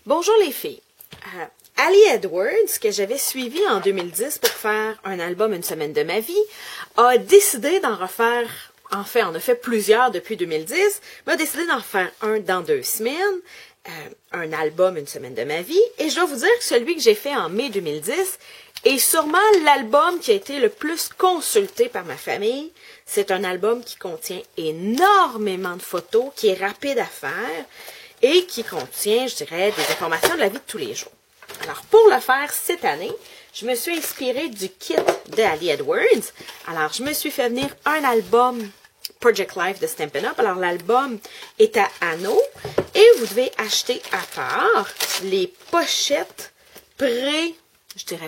Bonjour les filles. Ali Edwards, que j'avais suivi en 2010 pour faire un album Une semaine de ma vie, a décidé d'en refaire, en fait, on a fait plusieurs depuis 2010, mais a décidé d'en refaire un dans 2 semaines, un album Une semaine de ma vie, et je dois vous dire que celui que j'ai fait en mai 2010 est sûrement l'album qui a été le plus consulté par ma famille. C'est un album qui contient énormément de photos, qui est rapide à faire, et qui contient, je dirais, des informations de la vie de tous les jours. Alors, pour le faire cette année, je me suis inspirée du kit de Ali Edwards. Alors, je me suis fait venir un album Project Life de Stampin' Up. Alors, l'album est à anneaux et vous devez acheter à part les pochettes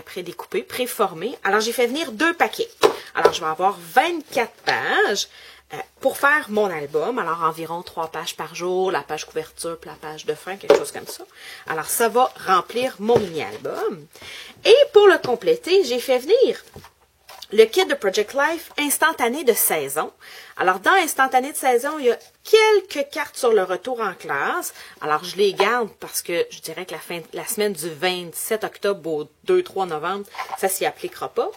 prédécoupées, préformées. Alors, j'ai fait venir 2 paquets. Alors, je vais avoir 24 pages. Pour faire mon album, alors environ 3 pages par jour, la page couverture puis la page de fin, quelque chose comme ça. Alors, ça va remplir mon mini-album. Et pour le compléter, j'ai fait venir le kit de Project Life instantané de saison. Alors, dans instantané de saison, il y a quelques cartes sur le retour en classe. Alors, je les garde parce que je dirais que la semaine du 27 octobre au 2-3 novembre, ça s'y appliquera pas.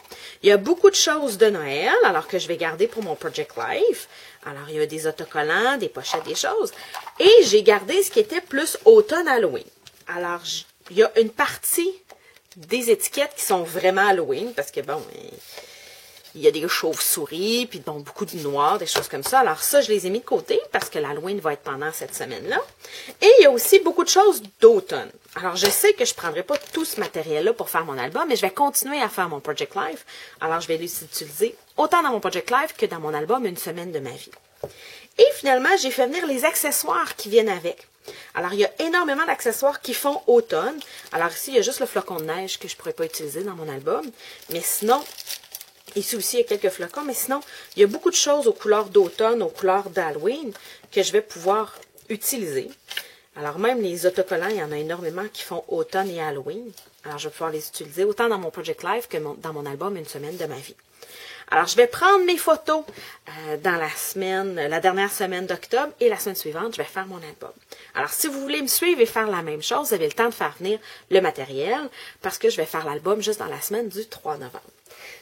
Il y a beaucoup de choses de Noël, alors que je vais garder pour mon Project Life. Alors, il y a des autocollants, des pochettes, des choses. Et j'ai gardé ce qui était plus automne Halloween. Alors, il y a une partie des étiquettes qui sont vraiment Halloween, parce que bon... il y a des chauves-souris, puis bon, beaucoup de noir, des choses comme ça. Alors ça, je les ai mis de côté parce que l'Halloween va être pendant cette semaine-là. Et il y a aussi beaucoup de choses d'automne. Alors, je sais que je ne prendrai pas tout ce matériel-là pour faire mon album, mais je vais continuer à faire mon Project Life. Alors, je vais l'utiliser autant dans mon Project Life que dans mon album Une semaine de ma vie. Et finalement, j'ai fait venir les accessoires qui viennent avec. Alors, il y a énormément d'accessoires qui font automne. Alors ici, il y a juste le flocon de neige que je ne pourrais pas utiliser dans mon album. Mais sinon... ici aussi, il y a quelques flocons, mais sinon, il y a beaucoup de choses aux couleurs d'automne, aux couleurs d'Halloween que je vais pouvoir utiliser. Alors, même les autocollants, il y en a énormément qui font automne et Halloween. Alors, je vais pouvoir les utiliser autant dans mon Project Life que dans mon album Une semaine de ma vie. Alors, je vais prendre mes photos dans la dernière semaine d'octobre et la semaine suivante, je vais faire mon album. Alors, si vous voulez me suivre et faire la même chose, vous avez le temps de faire venir le matériel parce que je vais faire l'album juste dans la semaine du 3 novembre.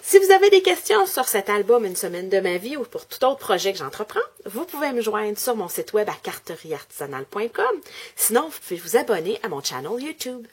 Si vous avez des questions sur cet album Une semaine de ma vie ou pour tout autre projet que j'entreprends, vous pouvez me joindre sur mon site web à carterieartisanale.com. Sinon, vous pouvez vous abonner à mon channel YouTube.